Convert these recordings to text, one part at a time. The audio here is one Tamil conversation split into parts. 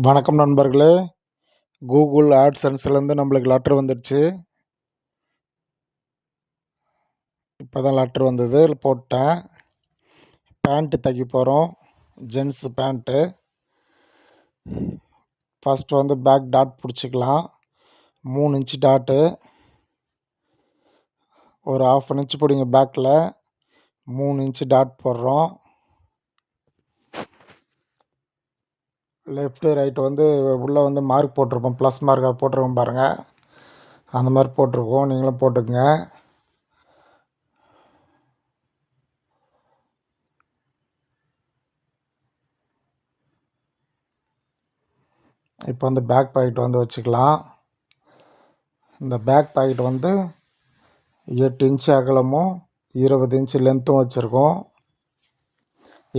வணக்கம் நண்பர்களே. கூகுள் ஆட்சன்ஸ்லேருந்து நம்மளுக்கு லெட்ரு வந்துடுச்சு. இப்போ தான் லெட்ரு வந்தது, போட்டேன். பேண்ட்டு தைக்க போகிறோம், ஜென்ஸு பேண்ட்டு. ஃபஸ்ட்டு வந்து பேக் டாட் பிடிச்சிக்கலாம். 3 இன்ச்சு டாட்டு, ஒரு 1/2 இன்ச்சு பிடிங்க. பேக்கில் 3 இன்ச்சு டாட் போடுறோம். லெஃப்ட்டு ரைட்டு வந்து உள்ளே வந்து மார்க் போட்டிருப்போம், ப்ளஸ் மார்க்காக போட்டிருக்கோம் பாருங்கள். அந்த மாதிரி போட்டிருக்கோம், நீங்களும் போட்டுக்குங்க. இப்போ வந்து பேக் பாக்கெட் வந்து வச்சுக்கலாம். இந்த பேக் பாக்கெட் வந்து 8 இன்ச்சு அகலமும் 20 இன்ச்சு லென்த்தும் வச்சுருக்கோம்.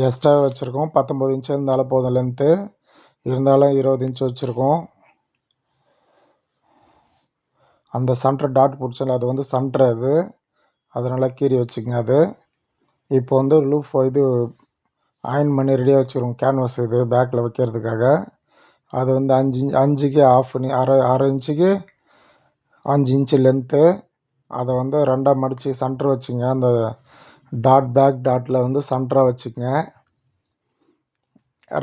எக்ஸ்ட்ரா வச்சுருக்கோம். 19 இன்ச்சு இருந்தாலும் போதும் லென்த்து, இருந்தாலும் 20 இன்ச்சு வச்சுருக்கோம். அந்த சென்டர் டாட் பிடிச்சல, அது வந்து சென்டர் அதனால் கீறி வச்சுக்கங்க. அது இப்போ வந்து லூப் இது அயன் பண்ணி ரெடியாக வச்சுருக்கோம். கேன்வாஸ் இது பேக்கில் வைக்கிறதுக்காக. அது வந்து 5க்கு அரை இன்ச்சுக்கு 5 இன்ச்சு லென்த்து. அதை வந்து 2ஆக மடித்து சென்டர் வச்சுங்க. அந்த பேக் டாட்டில் வந்து சென்டராக வச்சுக்கங்க.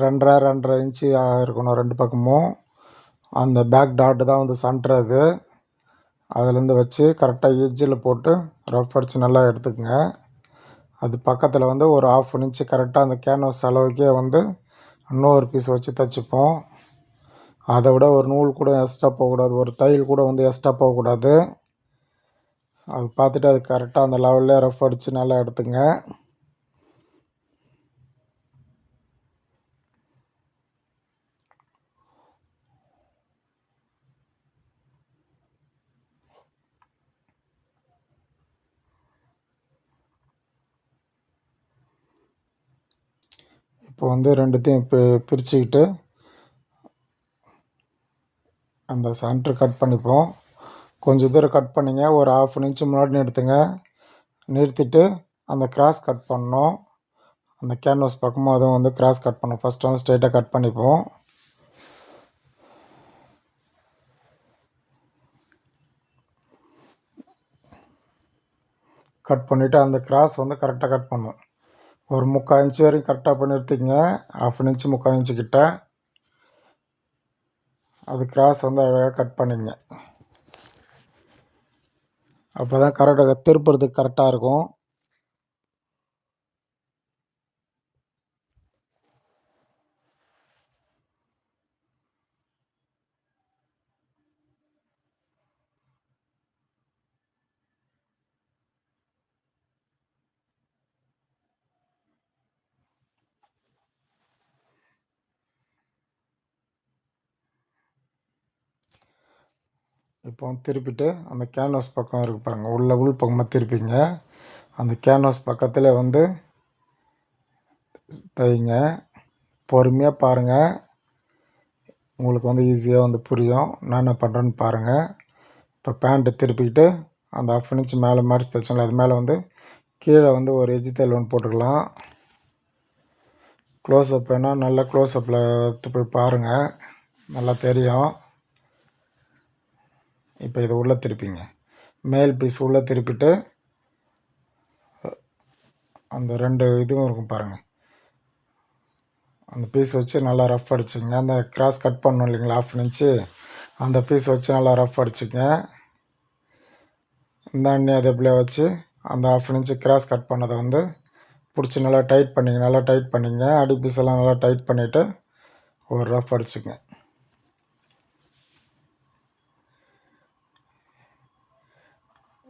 2.5 இன்ச்சு இருக்கணும் 2 பக்கமும். அந்த பேக் டாட்டு தான் வந்து சென்டர். அதுலேருந்து வச்சு கரெக்டாக எட்ஜில் போட்டு ரஃப் அடித்து நல்லா எடுத்துக்கங்க. அது பக்கத்தில் வந்து ஒரு 1/2 இன்ச்சு கரெக்டாக அந்த கேன்வாஸ் அளவுக்கே வந்து இன்னொரு பீஸ் வச்சு தைச்சிப்போம். அதை விட ஒரு நூல் கூட எக்ஸ்ட்ரா போகக்கூடாது, ஒரு தையல் கூட வந்து எக்ஸ்ட்ரா போகக்கூடாது. அது பார்த்துட்டு அது கரெக்டாக அந்த லெவலில் ரஃப் அடித்து நல்லா எடுத்துங்க. இப்போ வந்து ரெண்டுத்தையும் பிரிச்சுக்கிட்டு அந்த சென்டர் கட் பண்ணிப்போம். கொஞ்சம் தூரம் கட் பண்ணிங்க. ஒரு 1/2 இன்ச்சு முன்னாடி நிறுத்துங்க. நிறுத்திட்டு அந்த கிராஸ் கட் பண்ணணும். அந்த கேன்வாஸ் பக்கமும் அதுவும் வந்து கிராஸ் கட் பண்ணணும். ஃபஸ்ட்டு வந்து ஸ்ட்ரெயிட்டாக கட் பண்ணிப்போம். கட் பண்ணிவிட்டு அந்த கிராஸ் வந்து கரெக்டாக கட் பண்ணணும். ஒரு 3/4 இன்ச்சு வரைக்கும் கரெக்டாக பண்ணி எடுத்துக்கங்க. 1/2 இன்ச்சு 3/4 இன்ச்சு கிட்ட அது கிராஸ் வந்து அழகாக கட் பண்ணிங்க. அப்போ தான் கரெக்டாக திருப்புறதுக்கு கரெக்டாக இருக்கும். இப்போ வந்து திருப்பிட்டு அந்த கேன்வாஸ் பக்கம் இருக்குது பாருங்கள், உள் பக்கமாக திருப்பிங்க. அந்த கேன்வாஸ் பக்கத்தில் வந்து தைங்க. பொறுமையாக பாருங்கள், உங்களுக்கு வந்து ஈஸியாக வந்து புரியும். நான் என்ன பண்ணுறேன்னு பாருங்கள். இப்போ பேண்ட்டை திருப்பிக்கிட்டு அந்த 1/2 இன்ச்சு மேலே மடித்து தைச்சோம்ல, அது மேலே வந்து கீழே வந்து ஒரு எஜ்ஜு தையல் ஒன்று போட்டுக்கலாம். க்ளோஸ்அப் வேணால் நல்லா க்ளோஸ்அப்பில் எடுத்து போய் பாருங்கள், நல்லா தெரியும். இப்போ இதை உள்ளே திருப்பிங்க. மேல் பீஸ் உள்ளே திருப்பிட்டு அந்த 2 இதுவும் இருக்கும் பாருங்கள், அந்த பீஸ் வச்சு நல்லா ரஃப் அடிச்சுங்க. அந்த கிராஸ் கட் பண்ணணும் இல்லைங்களா, 1/2 இன்ச்சு, அந்த பீஸ் வச்சு நல்லா ரஃப் அடிச்சுங்க. இந்த அண்ணி அதை எப்படியே வச்சு அந்த 1/2 இன்ச்சு கிராஸ் கட் பண்ணதை வந்து பிடிச்சி நல்லா டைட் பண்ணிங்க. நல்லா டைட் பண்ணிங்க. அடி பீஸ் எல்லாம் நல்லா டைட் பண்ணிவிட்டு ஒரு ரஃப் அடிச்சுங்க.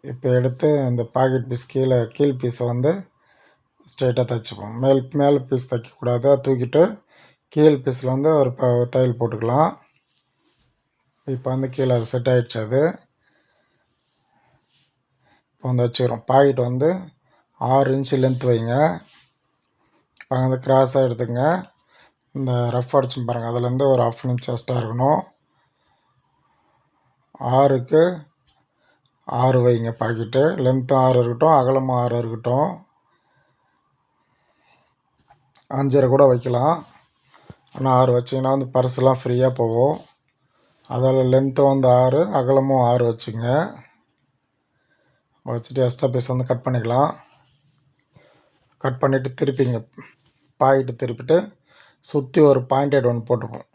இப்போ எடுத்து அந்த பாக்கெட் பீஸ் கீழ் பீஸை வந்து ஸ்ட்ரெயிட்டாக தைச்சிப்போம். மேல் பீஸ் தைக்கக்கூடாது, தூக்கிட்டு கீழ் பீஸில் வந்து ஒரு தையல் போட்டுக்கலாம். இப்போ வந்து கீழே அது செட் ஆகிடுச்சு. அது இப்போ வந்து வச்சுக்கிறோம். பாக்கெட் வந்து 6 இன்ச்சு லென்த் வைங்க. வந்து கிராஸாக எடுத்துங்க. இந்த ரஃப் அடிச்சு பாருங்கள், அதுலேருந்து ஒரு 1/2 இன்ச் எக்ஸ்ட்ரா இருக்கணும். 6க்கு 6 வைங்க. பாக்கெட்டு லென்த்தும் 6 இருக்கட்டும், அகலமும் 6 இருக்கட்டும். 5.5 கூட வைக்கலாம். ஆனால் 6 வச்சிங்கன்னா வந்து பர்ஸ்லாம் ஃப்ரீயாக போகும். அதில் லென்த்தும் வந்து 6, அகலமும் 6 வச்சுங்க. வச்சுட்டு எக்ஸ்ட்ரா பீஸ் வந்து கட் பண்ணிக்கலாம். கட் பண்ணிவிட்டு திருப்பிங்க, பாக்கெட்டு திருப்பிட்டு சுற்றி ஒரு பாயிண்டட் ஒன்று போட்டுப்போம்.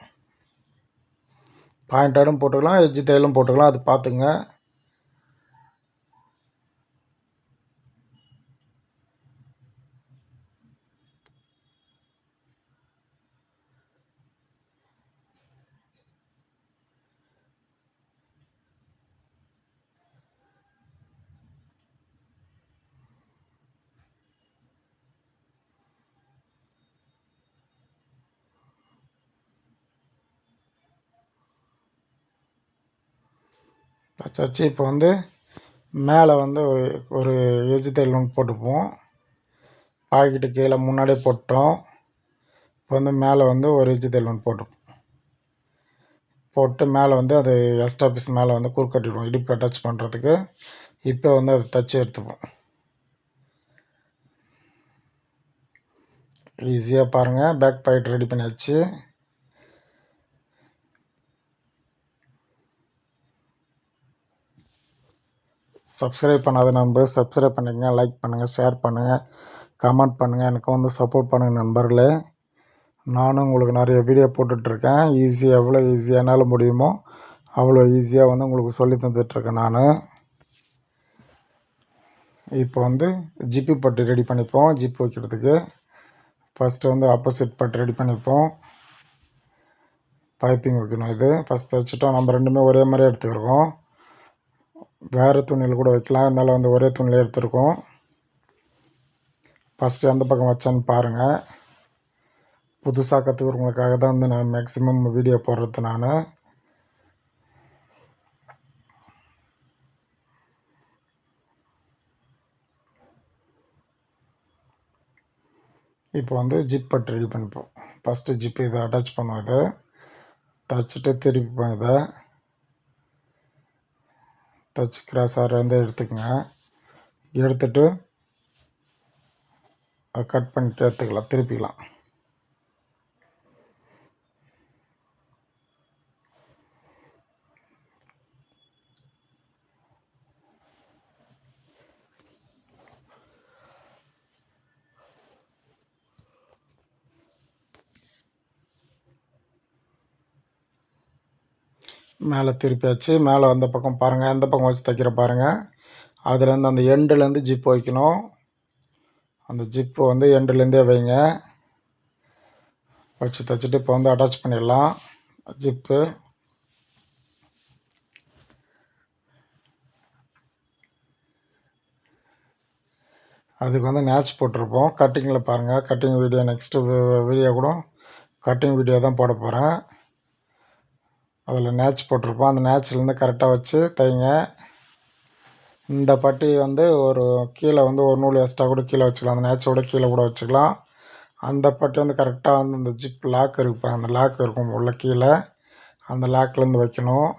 பாயிண்டடும் போட்டுக்கலாம், எட்ஜ் தையலும் போட்டுக்கலாம், அது பார்த்துங்க. தச்சாச்சு. இப்போ வந்து மேலே வந்து ஒரு எட்ஜ் தையல் ஒன்று போட்டுப்போம். பாக்கெட்டு கீழே முன்னாடியே போட்டோம். இப்போ வந்து மேலே வந்து ஒரு எட்ஜ் தையல் ஒன்று போட்டுப்போம். போட்டு மேலே வந்து அது எக்ஸ்ட்ரா பீஸ் மேலே வந்து குறுக்கட்டிடுவோம் இடுப்பு அட்டாச் பண்ணுறதுக்கு. இப்போ வந்து அதை தச்சு எடுத்துப்போம். ஈஸியாக பாருங்கள், பேக் பாக்கெட் ரெடி பண்ணியாச்சு. சப்ஸ்கிரைப் பண்ணாத நண்பர் சப்ஸ்கிரைப் பண்ணிக்கங்க, லைக் பண்ணுங்கள், ஷேர் பண்ணுங்கள், கமெண்ட் பண்ணுங்கள். எனக்கு வந்து சப்போர்ட் பண்ணுங்கள் நண்பர்களே. நானும் உங்களுக்கு நிறைய வீடியோ போட்டுட்ருக்கேன். ஈஸியாக எவ்வளோ ஈஸியாக என்னால் முடியுமோ அவ்வளோ ஈஸியாக வந்து உங்களுக்கு சொல்லி தந்துட்டுருக்கேன் நான். இப்போ வந்து ஜிப்பு பட்டு ரெடி பண்ணிப்போம். ஜிப் வைக்கிறதுக்கு ஃபஸ்ட்டு வந்து ஆப்போசிட் பட்டு ரெடி பண்ணிப்போம். பைப்பிங் வைக்கணும். இது ஃபஸ்ட்டு வச்சுட்டோம். நம்ம ரெண்டுமே ஒரே மாதிரியே எடுத்துக்கிறோம். வேறு துணியில் கூட வைக்கலாம், இருந்தாலும் வந்து ஒரே துணியில் எடுத்துருக்கோம். ஃபஸ்ட்டு எந்த பக்கம் வச்சேன்னு பாருங்கள். புதுசாக கற்றுக்கிறவங்களுக்காக தான் வந்து நான் மேக்ஸிமம் வீடியோ போடுறது நான். இப்போ வந்து ஜிப் பட்டு ரெடி பண்ணிப்போம். ஃபஸ்ட்டு ஜிப்பு இதை அட்டாச் பண்ணுவோம். இதை தைச்சிட்டு திருப்பிப்போம். இதை தச்சு கிராஸாக வந்து எடுத்துக்கங்க. எடுத்துட்டு அதை கட் பண்ணிட்டு எடுத்துக்கலாம், திருப்பிக்கலாம். மேலே திருப்பியாச்சு. மேலே வந்த பக்கம் பாருங்கள், எந்த பக்கம் வச்சு தைக்கிற பாருங்கள். அதுலேருந்து அந்த எண்டுலேருந்து ஜிப்பு வைக்கணும். அந்த ஜிப்பு வந்து எண்டுலேருந்தே வைங்க. வச்சு தைச்சிட்டு இப்போ வந்து அட்டாச் பண்ணிடலாம் ஜிப்பு. அதுக்கு வந்து நேட்ச் போட்டிருப்போம். கட்டிங்கில் பாருங்கள், கட்டிங் வீடியோ நெக்ஸ்ட்டு வீடியோ கூட கட்டிங் வீடியோ தான் போட போகிறேன். அதில் நேட்ச் போட்டிருப்போம். அந்த நேட்ச்லேருந்து கரெக்டாக வச்சு தைங்க. இந்த பட்டி வந்து ஒரு கீழே வந்து ஒரு நூல் எக்ஸ்ட்ரா கூட கீழே வச்சுக்கலாம், அந்த நேட்சோட கீழே கூட வச்சுக்கலாம். அந்த பட்டி வந்து கரெக்டாக வந்து இந்த ஜிப் லாக் இருக்கும், அந்த லாக் இருக்கும் உள்ள கீழே, அந்த லாக்லேருந்து வைக்கணும்.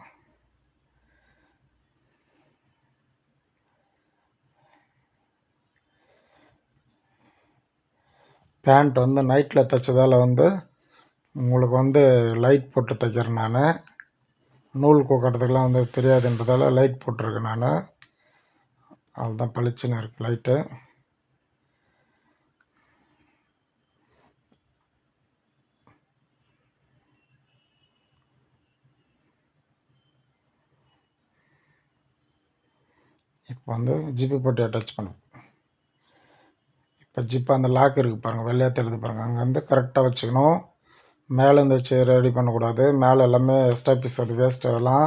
பேண்ட் வந்து நைட்டில் தைச்சதால் வந்து உங்களுக்கு வந்து லைட் போட்டு தைக்கிறேன் நான். நூல் கோக்கிறதுக்கெலாம் வந்து தெரியாதுன்றதால லைட் போட்டிருக்கேன் நான். அதுதான் பளிச்சுன்னு இருக்குது லைட்டு. இப்போ வந்து ஜிப்பு போட்டு அட்டாச் பண்ணும். இப்போ ஜிப்பு அந்த லாக் இருக்குது பாருங்கள், வெள்ளையாக தெரியுது பாருங்கள், அங்கே வந்து கரெக்டாக வச்சுக்கணும். மேலேருந்து வச்சு ரெடி பண்ணக்கூடாது. மேலே எல்லாமே எக்ஸ்ட்ரா பீஸ், அது வேஸ்ட் அதெல்லாம்.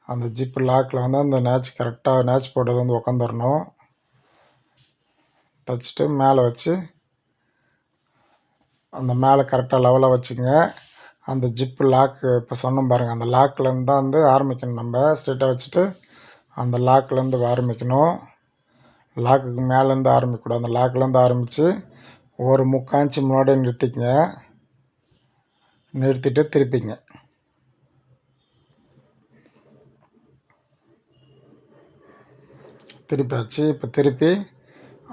அந்த ஜிப்பு லாக்கில் வந்து அந்த நேட்ச் கரெக்டாக நேட்ச் போட்டது வந்து உக்காந்துடணும். தைச்சிட்டு மேலே வச்சு அந்த மேலே கரெக்டாக லெவலாக வச்சுக்கோங்க. அந்த ஜிப்பு லாக்கு இப்போ சொன்னோம் பாருங்கள், அந்த லாக்லேருந்து தான் வந்து ஆரம்பிக்கணும். நம்ம ஸ்ட்ரெயிட்டாக வச்சுட்டு அந்த லாக்லேருந்து ஆரம்பிக்கணும். லாக்குக்கு மேலேருந்து ஆரம்பிக்கக்கூடாது, அந்த லாக்லேருந்து ஆரம்பித்து ஒரு 3/4 இன்ச்சு முன்னாடியே நிறுத்திக்கங்க. நிறுத்திட்டு திருப்பிங்க. திருப்பியாச்சு. இப்போ திருப்பி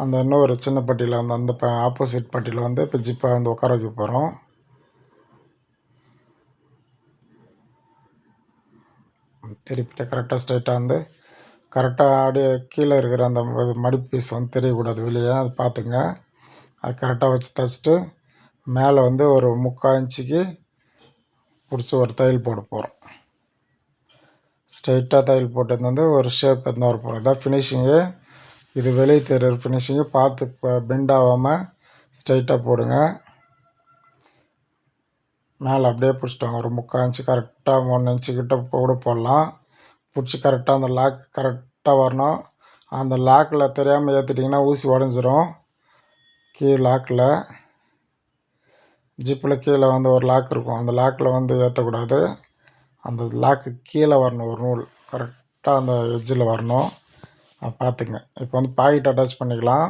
அந்த இன்னொரு சின்ன பட்டியில் வந்து அந்த ஆப்போசிட் பட்டியில் வந்து இப்போ ஜிப்பை வந்து உட்கார வைக்க போகிறோம். திருப்பிட்டு கரெக்டாக ஸ்ட்ரைட்டாக வந்து கரெக்டாக அப்படியே கீழே இருக்கிற அந்த மடிப்பு பீஸ் வந்து தெரியக்கூடாது வெளியே, அது பார்த்துங்க. அது கரெக்டாக வச்சு தைச்சிட்டு மேலே வந்து ஒரு 3/4 இன்ச்சுக்கு பிடிச்சி ஒரு தையல் போட போகிறோம். ஸ்ட்ரைட்டாக தையல் போட்டது வந்து ஒரு ஷேப் எதுனா வர போகிறோம். இதான் ஃபினிஷிங்கு. இது வெளியே தெரிகிற ஃபினிஷிங்கு. பார்த்து பெண்ட் ஆகாமல் ஸ்ட்ரைட்டாக போடுங்க. மேலே அப்படியே பிடிச்சிட்டோங்க. ஒரு 3/4 இன்ச்சு கரெக்டாக 1 இன்ச்சு கிட்ட கூட போடலாம். பிடிச்சி கரெக்டாக அந்த லாக் கரெக்டாக வரணும். அந்த லாக்கில் தெரியாமல் ஏற்றிட்டிங்கன்னா ஊசி உடஞ்சிரும். கீழே லாக்கில் ஜிப்பில் கீழே வந்து ஒரு லாக் இருக்கும். அந்த லாக்கில் வந்து ஏற்றக்கூடாது. அந்த லாக்கு கீழே வரணும். ஒரு நூல் கரெக்டாக அந்த எட்ஜில் வரணும். பார்த்துங்க. இப்போ வந்து பாக்கெட் அட்டாச் பண்ணிக்கலாம்.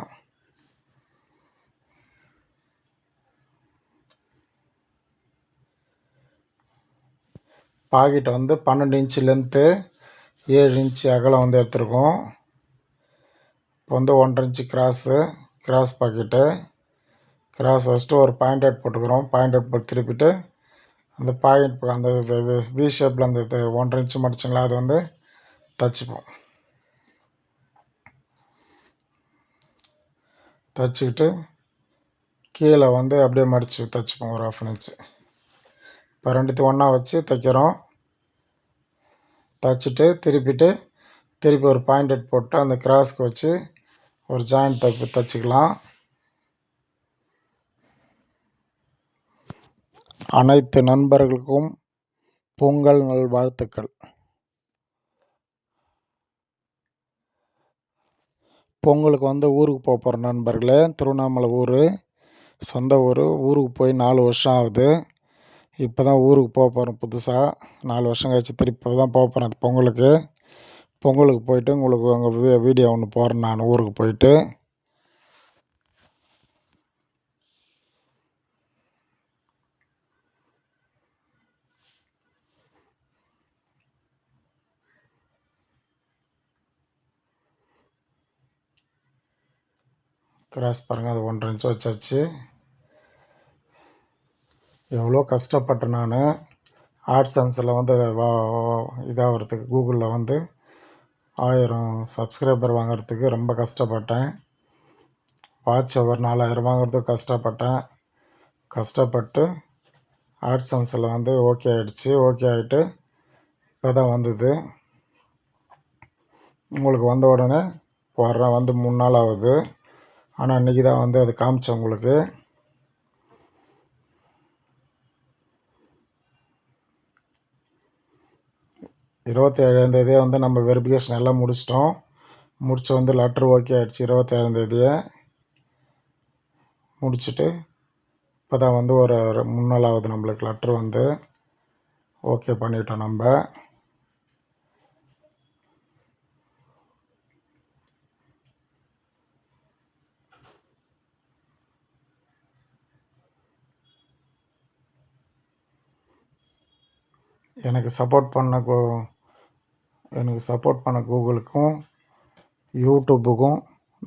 பாக்கெட்டை வந்து 12 இன்ச்சு லென்த்து, 7 இன்ச்சு அகலம் வந்து எடுத்துருக்கோம். இப்போ வந்து 1.5 இன்ச்சு கிராஸ் பாக்கெட்டு. கிராஸ் வச்சுட்டு ஒரு பாயிண்ட் போட்டுக்கிறோம். பாயிண்ட் போட்டு திருப்பிட்டு அந்த பாயிண்ட் அந்த வி ஷேப்பில் அந்த 1.5 இன்ச்சு மடிச்சிங்களா, அது வந்து தைச்சிப்போம். தைச்சிக்கிட்டு கீழே வந்து அப்படியே மடித்து தைச்சிப்போம் ஒரு 1/2 இன்ச்சு. இப்போ ரெண்டுத்தையும் ஒன்றா வச்சு தைக்கிறோம். தைச்சிட்டு திருப்பி ஒரு பாயிண்ட் போட்டு அந்த கிராஸ்க்கு வச்சு ஒரு ஜாயிண்ட் தைச்சிக்கலாம். அனைத்து நண்பர்களுக்கும் பொங்கல் நல்வாழ்த்துக்கள். பொங்கலுக்கு வந்து ஊருக்கு போகிறோம் நண்பர்களே. திருவண்ணாமலை சொந்த ஊருக்கு போய் 4 வருஷம் ஆகுது. இப்போ தான் ஊருக்கு போகிறோம் புதுசாக. 4 வருஷம் கழிச்சு திருப்பி தான் போகிறேன் பொங்கலுக்கு போயிட்டு உங்களுக்கு அங்கே வீடியோ ஒன்று போடுறேன் நான் ஊருக்கு போயிட்டு. கிராஸ் பாருங்கள், அது 1.5 இன்ச்சு வச்சாச்சு. எவ்வளோ கஷ்டப்பட்டேன் நான் ஆட்சன்ஸில் வந்து இதாகிறதுக்கு. கூகுளில் வந்து 1000 சப்ஸ்கிரைபர் வாங்கிறதுக்கு ரொம்ப கஷ்டப்பட்டேன். வாட்ச் ஹவர் 4000 வாங்குறதுக்கு கஷ்டப்பட்டு ஆட்சன்ஸில் வந்து ஓகே ஆகிடுச்சு. ஓகே ஆகிட்டு இப்போ தான் வந்தது. உங்களுக்கு வந்த உடனே போடுறேன். வந்து 3 நாள் ஆகுது. ஆனால் இன்றைக்கி தான் வந்து அது காமிச்சேன் உங்களுக்கு. இருபத்தி 7ஆந்தேதியே வந்து நம்ம வெரிஃபிகேஷன் எல்லாம் முடிச்சிட்டோம். முடிச்சு வந்து லெட்ரு ஓகே ஆகிடுச்சு. 27ஆந்தேதியே முடிச்சுட்டு இப்போ தான் வந்து ஒரு 3 நாள் ஆகுது நம்மளுக்கு லெட்ரு வந்து ஓகே பண்ணிட்டோம் நம்ம. எனக்கு சப்போர்ட் பண்ண கூகுளுக்கும் யூடியூப்புக்கும்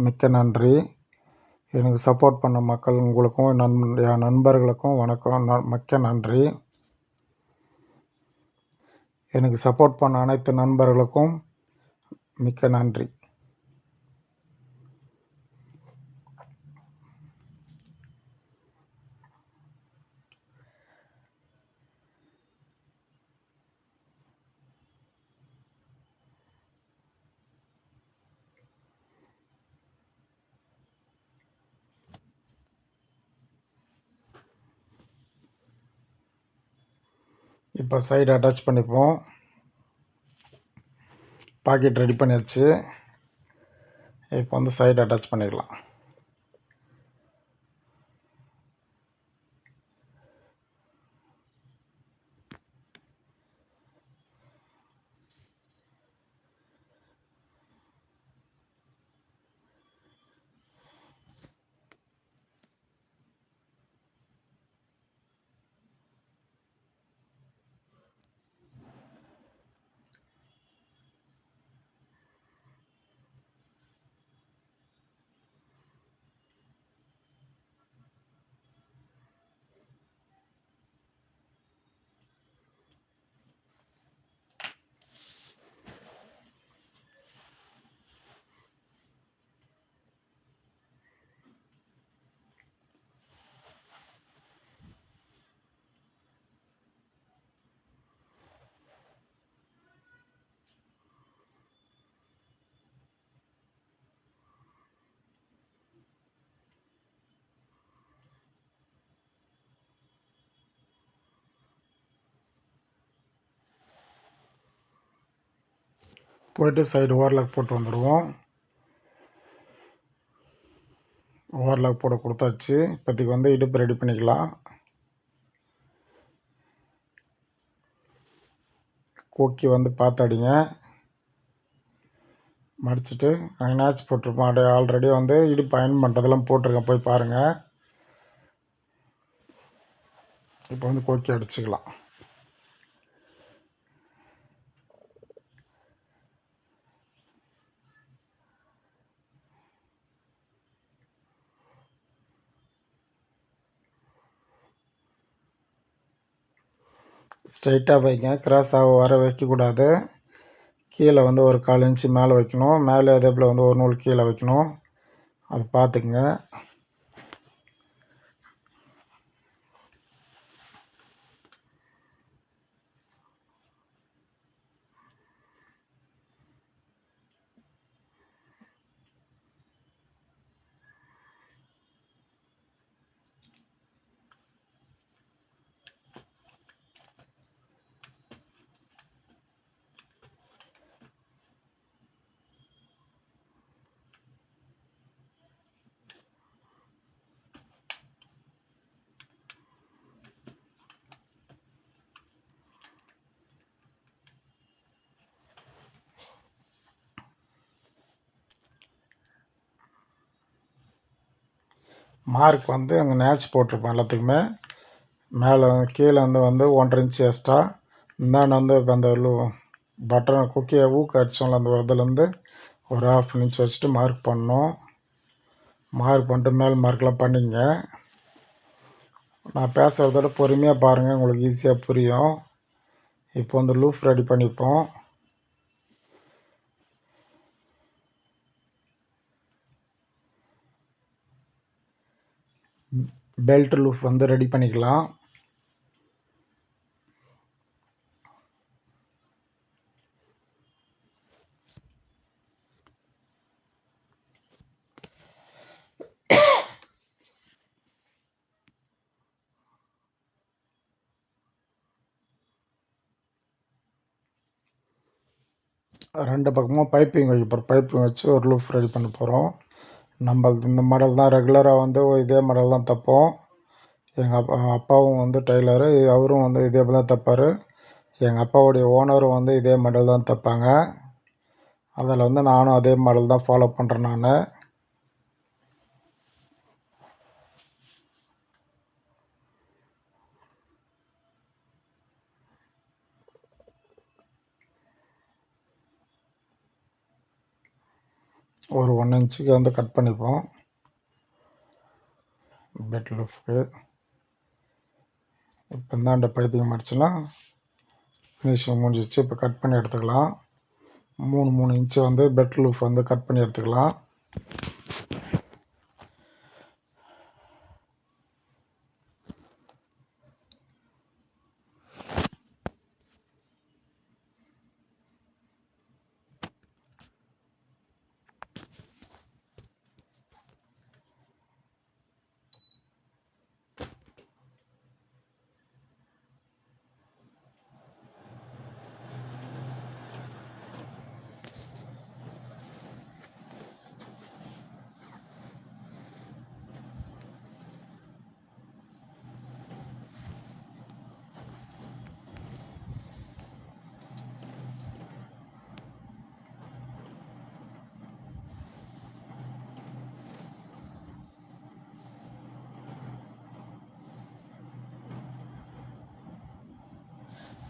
மிக்க நன்றி. எனக்கு சப்போர்ட் பண்ண மக்கள் உங்களுக்கும் என் நண்பர்களுக்கும் வணக்கம், மிக்க நன்றி. எனக்கு சப்போர்ட் பண்ண அனைத்து நண்பர்களுக்கும் மிக்க நன்றி. இப்போ சைடு அட்டாச் பண்ணிப்போம். பாக்கெட் ரெடி பண்ணியாச்சு. இப்போ வந்து சைடு அட்டாச் பண்ணிக்கலாம். போய்ட்டு சைடு ஓவர்லாக் போட்டு வந்துடுவோம். ஓவர்லாக் போட கொடுத்தாச்சு. இப்போதைக்கு வந்து இடுப்பு ரெடி பண்ணிக்கலாம். கொக்கி வந்து பார்த்து அடிங்க. மடிச்சுட்டு நாச் போட்டிருப்போம். அப்படியே ஆல்ரெடி வந்து இடுப்பு அயன் பண்ணுறதெல்லாம் போட்டிருக்கேன், போய் பாருங்கள். இப்போ வந்து கொக்கி அடிச்சுக்கலாம். ஸ்ட்ரைட்டாக வைங்க, கிராஸாக வர வைக்கக்கூடாது. கீழே வந்து ஒரு 1/4 இன்ச்சு மேலே வைக்கணும். மேலே அதே போல் வந்து ஒரு நூல் கீழே வைக்கணும். அது பார்த்துக்குங்க. மார்க் வந்து அங்கே நேச் போட்டிருப்போம் எல்லாத்துக்குமே. மேலே கீழே வந்து 1.5 இன்ச்சு எக்ஸ்ட்ரா. இந்தாண்ட வந்து இப்போ அந்த பட்டன் குக்கியை ஊக்கு அடித்தோம்ல, அந்த இதுலேருந்து ஒரு 1/2 இன்ச் வச்சுட்டு மார்க் பண்ணணும். மார்க் பண்ணிட்டு மேல் மார்க்கெலாம் பண்ணிங்க. நான் பேசுகிறதோட பொறுமையாக பாருங்கள், உங்களுக்கு ஈஸியாக புரியும். இப்போ வந்து லூப் ரெடி பண்ணிப்போம். பெல்ட் லூப் வந்து ரெடி பண்ணிக்கலாம். ரெண்டு பக்கமும் பைப்பிங் வைக்க போகிறோம். பைப்பிங் வச்சு ஒரு லூப் ரெடி பண்ண போகிறோம். நம்ம இந்த மாடல் தான் ரெகுலராக வந்து இதே மாடல் தான் தைப்போம். எங்கள் அப்பாவும் வந்து டெய்லரு, அவரும் வந்து இதே போல் தான் தைப்பார். எங்கள் அப்பாவுடைய ஓனரும் வந்து இதே மாடல் தான் தைப்பாங்க. அதில் வந்து நானும் அதே மாடல் தான் ஃபாலோ பண்ணுறேன் நான். ஒரு 1 இன்ச்சுக்கு வந்து கட் பண்ணிப்போம் பெட் லூஃப்க்கு. இப்போ இந்தாண்ட பைப்பிங் மடிச்சுன்னா ஃபினிஷிங் முடிஞ்சிச்சு. இப்போ கட் பண்ணி எடுத்துக்கலாம். 3 இன்ச்சு வந்து பெட் லூஃப் வந்து கட் பண்ணி எடுத்துக்கலாம்.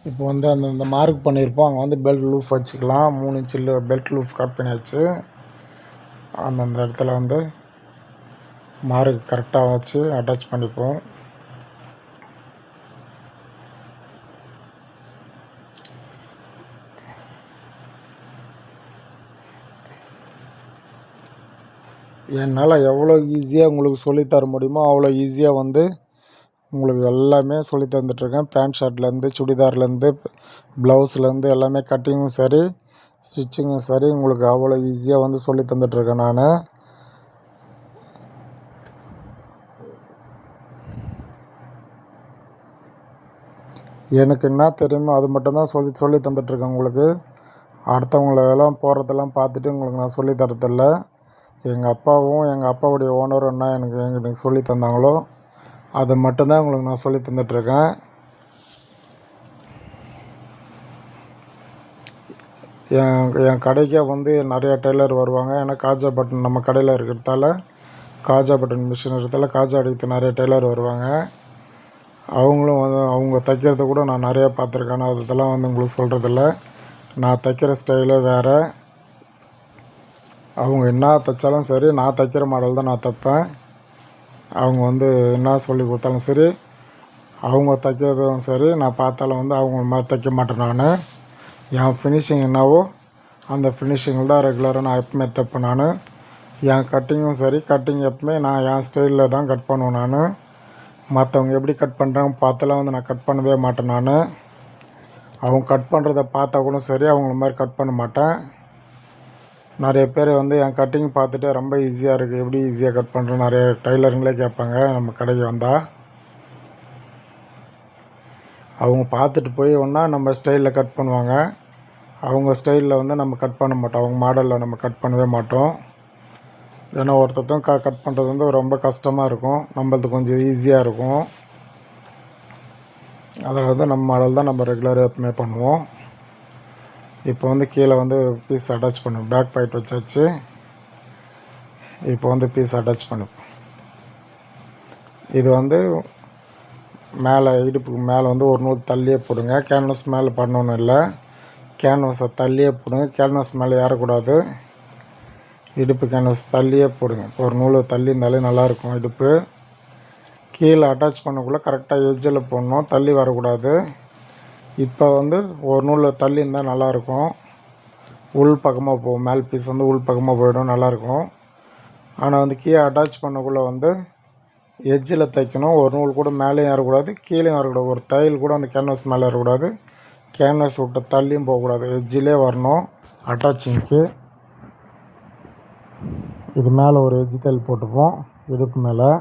இப்போ வந்து அந்த மார்க் பண்ணியிருப்போம், அங்கே வந்து பெல்ட் லூஃப் வச்சுக்கலாம். 3 இன்ச்சில் பெல்ட் லூஃப் கட் பண்ணியாச்சு. அந்தந்த இடத்துல வந்து மார்க் கரெக்டாக வச்சு அட்டாச் பண்ணிப்போம். என்னால் எவ்வளோ ஈஸியாக உங்களுக்கு சொல்லித்தர முடியுமோ அவ்வளோ ஈஸியாக வந்து உங்களுக்கு எல்லாமே சொல்லி தந்துட்டுருக்கேன். பேண்ட் ஷர்ட்லேருந்து, சுடிதார்லேருந்து, ப்ளவுஸ்லேருந்து எல்லாமே கட்டிங்கும் சரி, ஸ்டிச்சிங்கும் சரி, உங்களுக்கு அவ்வளோ ஈஸியாக வந்து சொல்லி தந்துட்டுருக்கேன் நான். எனக்கு என்ன தெரியுமோ அது மட்டும்தான் சொல்லி தந்துட்டுருக்கேன் உங்களுக்கு. அடுத்தவங்களெல்லாம் போகிறதெல்லாம் பார்த்துட்டு உங்களுக்கு நான் சொல்லி தரதில்ல. எங்கள் அப்பாவும் எங்கள் அப்பாவுடைய ஓனரும் என்ன எனக்கு சொல்லி தந்தாங்களோ அதை மட்டும்தான் உங்களுக்கு நான் சொல்லி தந்துட்டுருக்கேன். என் கடைக்கே வந்து நிறையா டெய்லர் வருவாங்க. ஏன்னா காஜா பட்டன் நம்ம கடையில் இருக்கிறதால, காஜா பட்டன் மிஷின் இருக்கிறதால காஜா அடிக்கிறது நிறைய டெய்லர் வருவாங்க. அவங்களும் வந்து அவங்க தைக்கிறத கூட நான் நிறையா பார்த்துருக்கேன். ஆனால் அதெல்லாம் வந்து உங்களுக்கு சொல்கிறதில்ல. நான் தைக்கிற ஸ்டைலே வேறு. அவங்க என்ன தைச்சாலும் சரி, நான் தைக்கிற மாடல் தான் நான் தைப்பேன். அவங்க வந்து என்ன சொல்லி கொடுத்தாலும் சரி, அவங்க தைக்கிறதும் சரி, நான் பார்த்தாலும் வந்து அவங்க மாதிரி தைக்க மாட்டேன் நான். என் ஃபினிஷிங் என்னவோ அந்த ஃபினிஷிங்கில் தான் ரெகுலராக நான் எப்பவுமே தைப்பேன் நான். என் கட்டிங்கும் சரி, கட்டிங் எப்பவுமே நான் என் ஸ்டைலில் தான் கட் பண்ணுவேன் நான். மற்றவங்க எப்படி கட் பண்ணுறாங்க பார்த்தெல்லாம் வந்து நான் கட் பண்ணவே மாட்டேன் நான். அவங்க கட் பண்ணுறத பார்த்தா கூட சரி, அவங்கள மாதிரி கட் பண்ண மாட்டேன். நிறைய பேர் வந்து என் கட்டிங் பார்த்துட்டு ரொம்ப ஈஸியாக இருக்குது, எப்படி ஈஸியாக கட் பண்ணுறேன் நிறைய டைலருங்களே கேட்பாங்க நம்ம கடைக்கு வந்தால். அவங்க பார்த்துட்டு போய் ஒன்றா நம்ம ஸ்டைலில் கட் பண்ணுவாங்க. அவங்க ஸ்டைலில் வந்து நம்ம கட் பண்ண மாட்டோம், அவங்க மாடலில் நம்ம கட் பண்ணவே மாட்டோம். ஏன்னா ஒருத்தரும் கட் பண்ணுறது வந்து ரொம்ப கஷ்டமாக இருக்கும், நம்மளது கொஞ்சம் ஈஸியாக இருக்கும். அதில் வந்து நம்ம மாடல் தான் நம்ம ரெகுலராக எப்பவுமே பண்ணுவோம். இப்போ வந்து கீழே வந்து பீஸ் அட்டாச் பண்ணுவோம். பேக் பாக்கெட் வச்சாச்சு. இப்போ வந்து பீஸ் அட்டாச் பண்ணுவோம். இது வந்து மேலே இடுப்புக்கு மேலே வந்து ஒரு நூல் தள்ளியே போடுங்க. கேன்வாஸ் மேலே பண்ணணும் இல்லை, கேன்வாஸை தள்ளியே போடுங்க. கேன்வாஸ் மேலே ஏறக்கூடாது. இடுப்பு கேன்வாஸ் தள்ளியே போடுங்க. ஒரு நூல் தள்ளி இருந்தாலே நல்லாயிருக்கும். இடுப்பு கீழே அட்டாச் பண்ணக்குள்ளே கரெக்டாக எட்ஜில் போடணும், தள்ளி வரக்கூடாது. இப்போ வந்து ஒரு நூலில் தள்ளி இருந்தால் நல்லாயிருக்கும். உள் பக்கமாக போகும், மேல் பீஸ் வந்து உள் பக்கமாக போயிடும், நல்லாயிருக்கும். ஆனால் வந்து கீழே அட்டாச் பண்ணக்குள்ளே வந்து எட்ஜில் தைக்கணும். ஒரு நூல் கூட மேலேயும் ஏறக்கூடாது, கீழேயும் வரக்கூடாது. ஒரு தையல் கூட அந்த கேன்வாஸ் மேலே ஏறக்கூடாது. கேன்வாஸ் விட்டு தள்ளியும் போகக்கூடாது, எட்ஜிலே வரணும் அட்டாச்சிங்க்கு. இது மேலே ஒரு எட்ஜ் தையல் போட்டுப்போம் இடுப்பு மேலே.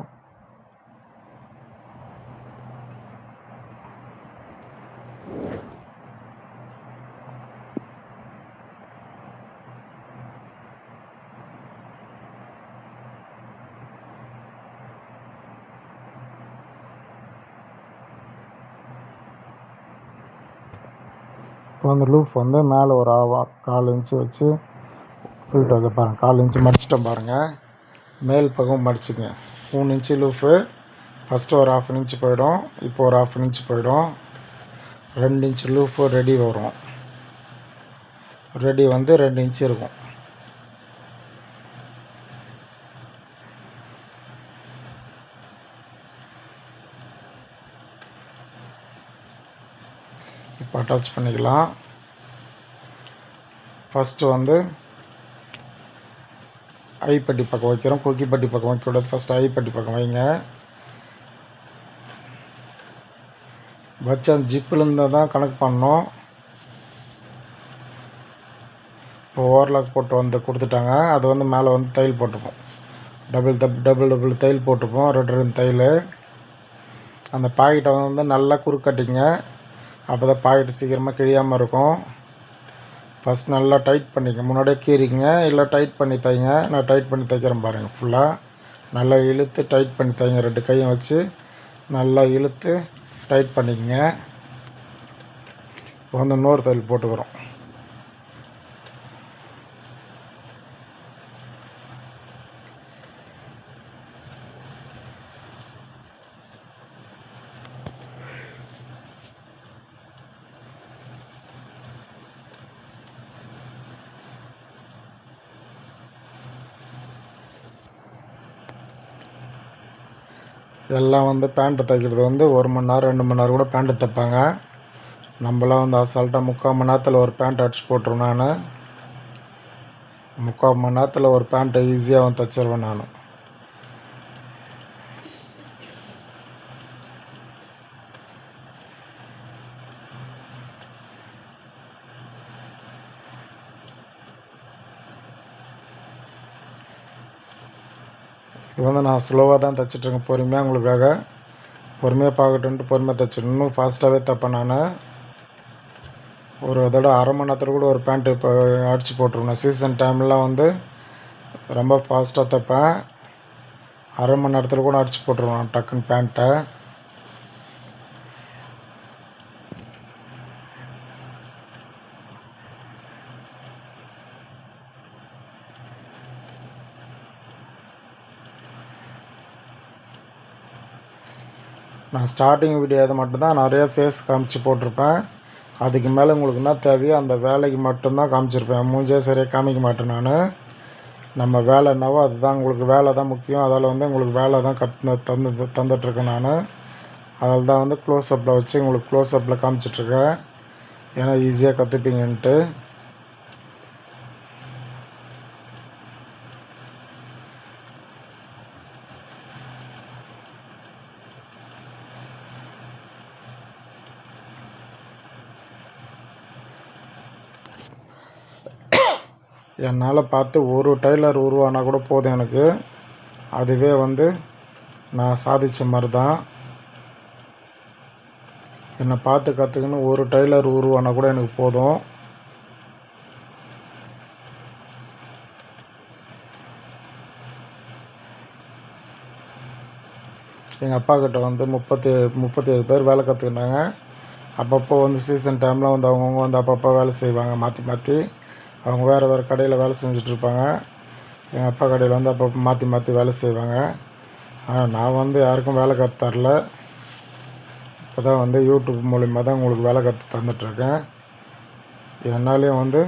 இப்போ அந்த லூப் வந்து மேலே ஒரு 1/4 இன்ச்சு வச்சு ஃபில்ட் வச்சு பாருங்கள். 1/4 இன்ச்சு மடிச்சிட்டோம் பாருங்கள். மேல் பக்கம் மடிச்சுங்க. 3 இன்ச்சு லூஃபு. ஃபஸ்ட்டு ஒரு 1/2 இன்ச்சு போயிடும், இப்போ ஒரு 1/2 இன்ச்சு போயிடும். 2 இன்ச்சு லூஃபு ரெடி வரும். ரெடி வந்து 2 இன்ச்சு இருக்கும். இப்போ அட்டாச் பண்ணிக்கலாம். ஃபஸ்ட்டு வந்து ஐப்பட்டி பக்கம் வைக்கிறோம், கொக்கிப்பட்டி பக்கம் வைக்கக்கூடாது. ஃபஸ்ட்டு ஐப்பட்டி பக்கம் வைங்க. வச்சு அந்த ஜிப்பிலேருந்து தான் கனெக்ட் பண்ணோம். இப்போ ஓவர்லாக் போட்டு வந்து கொடுத்துட்டாங்க. அது வந்து மேலே வந்து தையல் போட்டுப்போம். டபுள் தையல் போட்டுப்போம், 2 தையல். அந்த பாக்கெட்டை வந்து நல்லா குறுக்கட்டிங்க, அப்போ தான் பாக்கெட்டு சீக்கிரமாக கிழியாமல் இருக்கும். ஃபஸ்ட் நல்லா டைட் பண்ணிக்க. முன்னாடியே கீறிங்க, இல்லை டைட் பண்ணி தைங்க. நான் டைட் பண்ணி தைக்கிறேன் பாருங்கள். ஃபுல்லாக நல்லா இழுத்து டைட் பண்ணி தைங்க. 2 கையும் வச்சு நல்லா இழுத்து டைட் பண்ணிக்கங்க. இப்போ வந்து இன்னொரு தையல் போட்டுக்கிறோம். எல்லாம் வந்து பேண்ட்டு தைக்கிறது வந்து 1 மணி நேரம் 2 மணி நேரம் கூட பேண்ட்டு தைப்பாங்க. நம்மளாம் வந்து அசால்ட்டாக 3/4 மணி நேரத்தில் ஒரு பேண்ட் அடிச்சு போட்டுருவேன் நான். 3/4 மணி நேரத்தில் ஒரு பேண்ட்டை ஈஸியாக வந்து தைச்சிருவேன் நான். இது வந்து நான் ஸ்லோவாக தான் தைச்சிட்ருக்கேன், பொறுமையாக உங்களுக்காக. பொறுமையாக பார்க்கட்டுன்ட்டு பொறுமையாக தைச்சிட்டு இன்னும் ஃபாஸ்ட்டாகவே தைப்பேன் நான். ஒரு இதோட அரை மணி நேரத்தில் கூட ஒரு பேண்ட்டு இப்போ அடித்து போட்டுருவேன். சீசன் டைம்லாம் வந்து ரொம்ப ஃபாஸ்ட்டாக தைப்பேன். அரை மணி நேரத்தில் கூட அடித்து போட்டுருவேன் டக்குன்னு பேண்ட்டை. நான் ஸ்டார்டிங் வீடியோ இது மட்டும்தான் நிறைய ஃபேஸ் காமிச்சு போட்டிருப்பேன். அதுக்கு மேலே உங்களுக்கு என்ன தேவையோ அந்த வேலைக்கு மட்டும்தான் காமிச்சிருப்பேன். மூஞ்சே சரியாக காமிக்க மாட்டேன் நான். நம்ம வேலை என்னவோ அதுதான், உங்களுக்கு வேலை தான் முக்கியம். அதில் வந்து உங்களுக்கு வேலை தான் தந்துட்டுருக்கேன் நான். அதில் தான் வந்து க்ளோஸ்அப்பில் வச்சு உங்களுக்கு க்ளோஸ்அப்பில் காமிச்சிட்ருக்கேன். ஏன்னா ஈஸியாக கற்றுப்பீங்கன்ட்டு. என்னால் பார்த்து ஒரு டைலர் உருவானா கூட போதும் எனக்கு. அதுவே வந்து நான் சாதித்த மாதிரி தான். என்னை பார்த்து கற்றுக்குன்னு ஒரு டைலர் உருவானா கூட எனக்கு போதும். எங்கள் அப்பாக்கிட்ட வந்து 37 பேர் வேலை கற்றுக்கினாங்க. அப்பப்போ வந்து சீசன் டைமில் வந்து அவங்கவுங்க வந்து அப்பப்போ வேலை செய்வாங்க மாற்றி மாற்றி. அவங்க வேறு கடையில் வேலை செஞ்சிட்ருப்பாங்க. எங்கள் அப்பா கடையில் வந்து அப்பப்போ மாற்றி வேலை செய்வாங்க. ஆனால் நான் வந்து யாருக்கும் வேலை கற்று தரல. இப்போ தான் வந்து யூடியூப் மூலிமா தான் உங்களுக்கு வேலை கற்று தந்துட்டுருக்கேன். என்னாலேயும் வந்து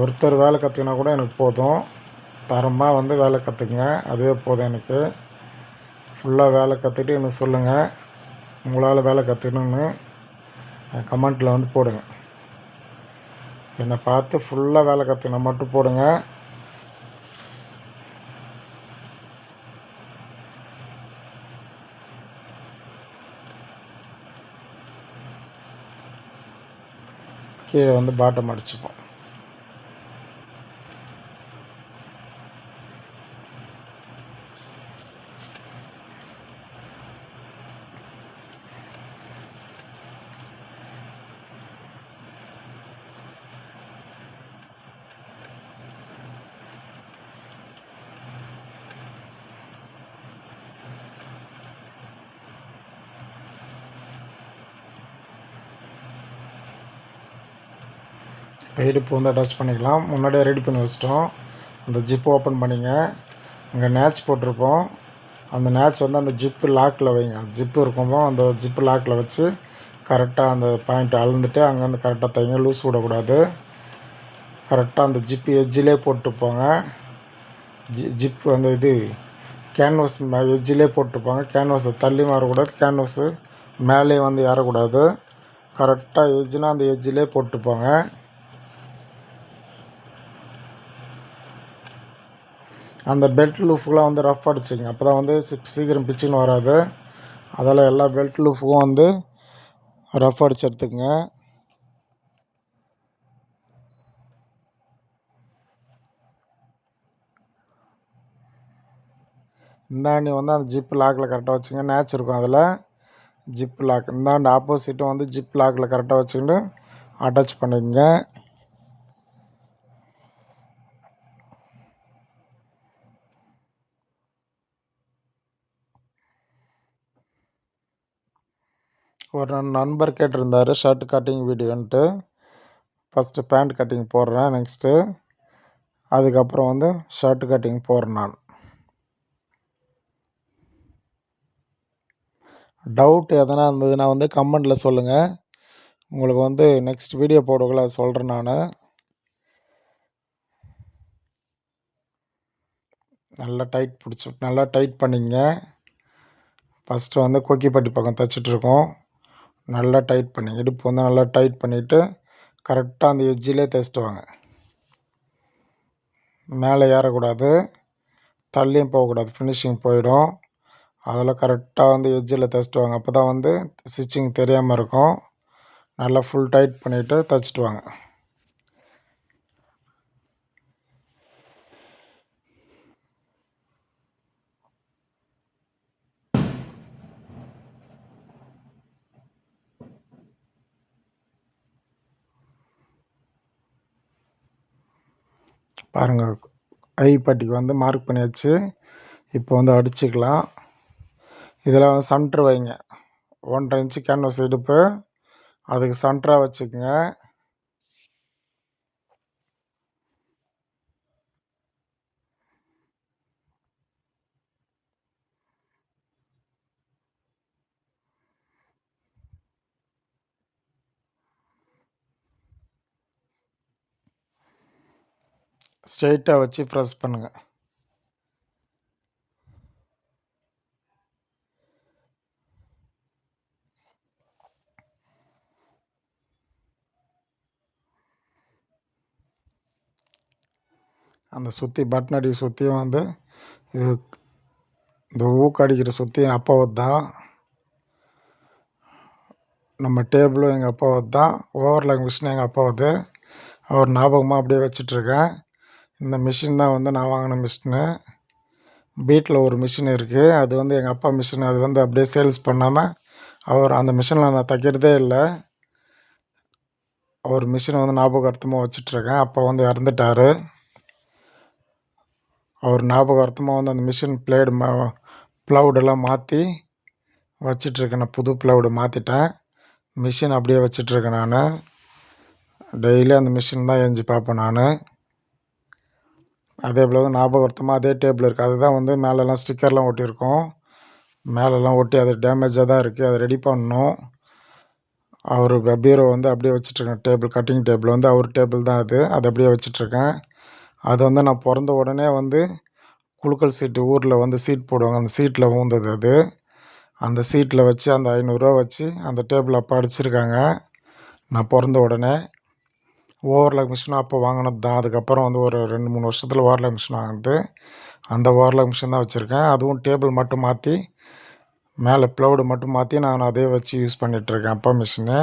ஒருத்தர் வேலை கற்றுக்கினா கூட எனக்கு போதும். தரமாக வந்து வேலை கற்றுக்குங்க, அதுவே போதும் எனக்கு. ஃபுல்லாக வேலை கற்றுக்கிட்டு எனக்கு சொல்லுங்கள். உங்களால் வேலை கற்றுக்கணுன்னு கமெண்ட்டில் வந்து போடுங்க. என்னை பார்த்து ஃபுல்லாக வேலை கற்றுக்கினா மட்டும் போடுங்க. கீழே வந்து பாட்டம் அடிச்சுப்போம். இடுப்பு வந்து அட்டாச் பண்ணிக்கலாம். முன்னாடியே ரெடி பண்ணி வச்சிட்டோம். அந்த ஜிப்பு ஓப்பன் பண்ணிங்க. அங்கே நேட்ச் போட்டிருப்போம். அந்த நேட்ச் வந்து அந்த ஜிப்பு லாக்கில் வைங்க. ஜிப்பு இருக்கும்போது அந்த ஜிப்பு லாக்கில் வச்சு கரெக்டாக அந்த பாயிண்ட்டை அளந்துட்டு அங்கேருந்து கரெக்டாக தைங்க. லூஸ் விடக்கூடாது. கரெக்டாக அந்த ஜிப்பு எட்ஜிலே போட்டு போங்க. ஜிப்பு அந்த இது கேன்வாஸ் எட்ஜிலே போட்டுப்பாங்க. கேன்வாஸை தள்ளி மாறக்கூடாது. கேன்வாஸு மேலே வந்து ஏறக்கூடாது. கரெக்டாக எட்ஜுனா அந்த எட்ஜிலே போட்டுப்பாங்க. அந்த பெல்ட் லூஃபுக்கெலாம் வந்து ரஃப் அடிச்சிங்க. அப்போ தான் வந்து சீக்கிரம் பிச்சுன்னு வராது. அதில் எல்லா பெல்ட் லூஃபுக்கும் வந்து ரஃப் அடிச்சு எடுத்துக்கங்க. இந்தாண்டி வந்து அந்த ஜிப் லாக்கில் கரெக்டாக வச்சுங்க. நேட்ச் இருக்கும் அதில் ஜிப் லாக். இந்தாண்டி ஆப்போசிட்டும் வந்து ஜிப் லாக்கில் கரெக்டாக வச்சுக்கிட்டு அட்டாச் பண்ணிக்கங்க. ஒரு நண்பர் கேட்டிருந்தார் ஷர்ட் கட்டிங் வீடியோன்ட்டு. ஃபஸ்ட்டு பேண்ட் கட்டிங் போடுறேன். நெக்ஸ்ட்டு அதுக்கப்புறம் வந்து ஷர்ட் கட்டிங் போடுறேன் நான். டவுட் எதனா இருந்ததுன்னா வந்து கமெண்டில் சொல்லுங்கள். உங்களுக்கு வந்து நெக்ஸ்ட் வீடியோ போடக்குள்ள சொல்கிறேன் நான். நல்லா டைட் பண்ணிங்க. ஃபஸ்ட்டு வந்து கொக்கிப்பட்டி பக்கம் தைச்சிட்ருக்கோம். நல்லா டைட் பண்ணிங்க. இடுப்பு வந்து நல்லா டைட் பண்ணிவிட்டு கரெக்டாக அந்த எட்ஜிலே தைச்சிட்டு வாங்க. மேலே ஏறக்கூடாது, தள்ளியும் போகக்கூடாது. ஃபினிஷிங் போயிடும். அதில் கரெக்டாக வந்து எட்ஜில் தைச்சிட்டு வாங்க. அப்போ தான் வந்து ஸ்டிச்சிங் தெரியாமல் இருக்கும். நல்லா ஃபுல் டைட் பண்ணிவிட்டு தைச்சிட்டு வாங்க. பாருங்கள், ஐ பட்டிக்கு வந்து மார்க் பண்ணியாச்சு. இப்போ வந்து அடிச்சுக்கலாம். இதில் வந்து சென்ட்ரு வைங்க. 1.5 இன்ச்சு கேன்வாஸ் இடுப்பு, அதுக்கு சென்டராக வச்சுக்கோங்க. ஸ்ட்ரெயிட்டாக வச்சு ப்ரெஸ் பண்ணுங்கள். அந்த சுற்றி பட்டன் சுற்றியும் வந்து இது இந்த ஊக்கு அடிக்கிற சுற்றியும் அப்பாவது தான். நம்ம டேபிளும் எங்கள் அப்பாவது தான். ஓவர்லாக் மிஷின் எங்கள் அப்பாவது. அவர் ஞாபகமாக அப்படியே வச்சிட்ருக்கேன். இந்த மிஷின் தான் வந்து நான் வாங்கின மிஷினு. வீட்டில் ஒரு மிஷின் இருக்குது. அது வந்து எங்கள் அப்பா மிஷின். அது வந்து அப்படியே சேல்ஸ் பண்ணாமல் அவர் அந்த மிஷினில் நான் தைக்கிறதே இல்லை. அவர் மிஷினை வந்து ஞாபகார்த்தமாக வச்சிட்ருக்கேன். அப்பா வந்து இறந்துட்டார். அவர் ஞாபகார்த்தமாக வந்து அந்த மிஷின் ப்ளவுடெல்லாம் மாற்றி வச்சிட்ருக்கேன். நான் புது ப்ளவுடு மாற்றிட்டேன். மிஷின் அப்படியே வச்சிட்ருக்கேன். நான் டெய்லி அந்த மிஷின் தான் எஞ்சி பார்ப்பேன். நான் அதே போல் வந்து ஞாபகார்த்தமாக அதே டேபிள் இருக்குது. அதுதான் வந்து மேலெல்லாம் ஸ்டிக்கர்லாம் ஒட்டியிருக்கோம். மேலெல்லாம் ஒட்டி அது டேமேஜாக தான் இருக்குது. அதை ரெடி பண்ணணும். அவர் பீரோ வந்து அப்படியே வச்சிட்ருக்கேன். டேபிள் கட்டிங் டேபிள் வந்து அவர் டேபிள் தான் அது. அதை அப்படியே வச்சிட்ருக்கேன். அது வந்து நான் பிறந்த உடனே வந்து குலுக்கல் சீட்டு ஊரில் வந்து சீட் போடுவாங்க. அந்த சீட்டில் ஊழ்ந்தது அது. அந்த சீட்டில் வச்சு அந்த 500 வச்சு அந்த டேபிள் அப்போ அடிச்சிருக்காங்க. நான் பிறந்த உடனே ஓவர்லாக் மிஷினும் அப்போ வாங்கினது தான். அதுக்கப்புறம் வந்து ஒரு 2-3 வருஷத்தில் ஓவர்லாக் மிஷின் வாங்கினது. அந்த ஓவர்லாக் மிஷின் தான் வச்சுருக்கேன். அதுவும் டேபிள் மட்டும் மாற்றி மேலே ப்ளவுடு மட்டும் மாற்றி நான் அதே வச்சு யூஸ் பண்ணிகிட்ருக்கேன் அப்பா மிஷினு.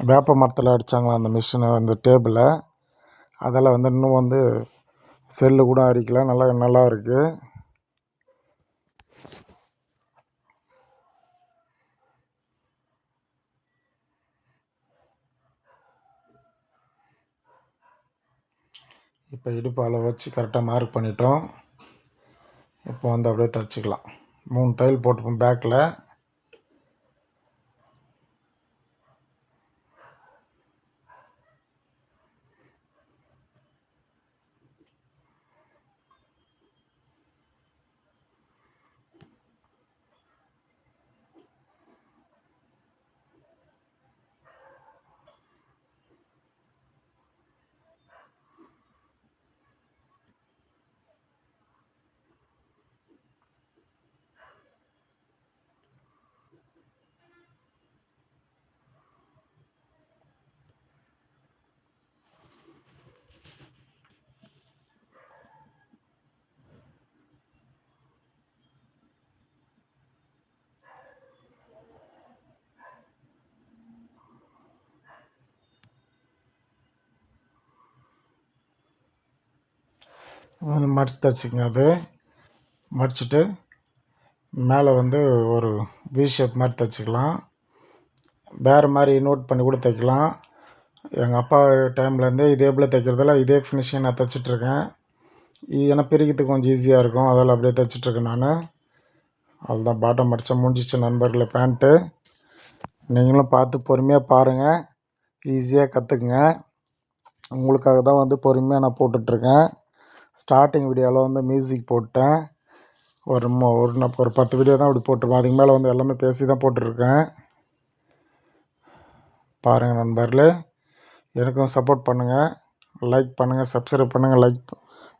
வேப்ப மரத்தில் அடித்தாங்களா அந்த மிஷினை, அந்த டேபிளை. அதில் வந்து இன்னும் வந்து செல்லு கூட அரிக்கல. நல்லா இருக்குது. இப்போ இடுப்பு அளவு வச்சு கரெக்டாக மார்க் பண்ணிட்டோம். இப்போ வந்து அப்படியே தைச்சிக்கலாம். 3 தையல் போட்டுப்போம் பேக்கில். வந்து மடித்து தைச்சிக்கங்க. அது மடிச்சுட்டு மேலே வந்து ஒரு வி ஷேப் மாதிரி தைச்சிக்கலாம். வேறு மாதிரி நோட் பண்ணி கூட தைக்கலாம். எங்கள் அப்பா டைம்லேருந்தே இதே போல் தைக்கிறதில்ல, இதே ஃபினிஷிங் நான் தைச்சிட்ருக்கேன். இது ஏன்னா பிரிக்கிறதுக்கு கொஞ்சம் ஈஸியாக இருக்கும். அதில் அப்படியே தைச்சிட்ருக்கேன் நான். அவ்வளோதான், பாட்டம் மடித்தா முடிஞ்சிச்சு நண்பர்களே பேண்ட்டு. நீங்களும் பார்த்து பொறுமையாக பாருங்கள், ஈஸியாக கற்றுக்குங்க. உங்களுக்காக தான் வந்து பொறுமையாக நான் போட்டுட்ருக்கேன். ஸ்டார்டிங் வீடியோவில் வந்து மியூசிக் போட்டேன். ஒரு 10 வீடியோ தான் அப்படி போட்டிருப்பேன். அதுக்கு மேலே வந்து எல்லாமே பேசி தான் போட்டிருக்கேன். பாருங்கள் நண்பர்களே, எனக்கும் சப்போர்ட் பண்ணுங்கள். லைக் பண்ணுங்கள், சப்ஸ்கிரைப் பண்ணுங்கள்,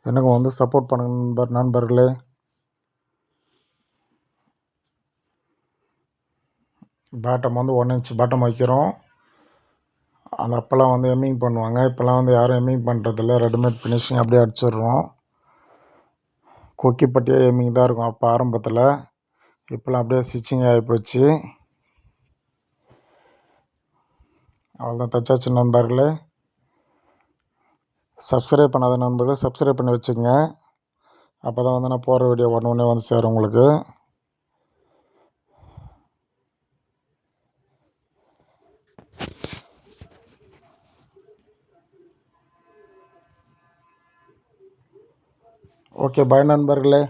எனக்கும் வந்து சப்போர்ட் பண்ணுங்கள் நண்பர்களே. பாட்டம் வந்து 1 இன்ச் பாட்டம் வைக்கிறோம். அந்த அப்போல்லாம் வந்து எம்மிங் பண்ணுவாங்க. இப்போல்லாம் வந்து யாரும் எம்மிங் பண்ணுறதில்ல. ரெடிமேட் ஃபினிஷிங் அப்படியே அடிச்சிடுறோம். கொக்கிப்பட்டியே எம்மிங் தான் இருக்கும் அப்போ ஆரம்பத்தில். இப்போல்லாம் அப்படியே ஸ்டிச்சிங் ஆகிப்போச்சு. அவ்வளோதான், தைச்சாச்சு நண்பர்களே. சப்ஸ்கிரைப் பண்ணாத நண்பர்களே சப்ஸ்கிரைப் பண்ணி வச்சுக்கோங்க. அப்போ தான் வந்து நான் போகிற வீடியோ உடனே வந்து சேரும் உங்களுக்கு. ஓகே, பாய் நண்பர்களே.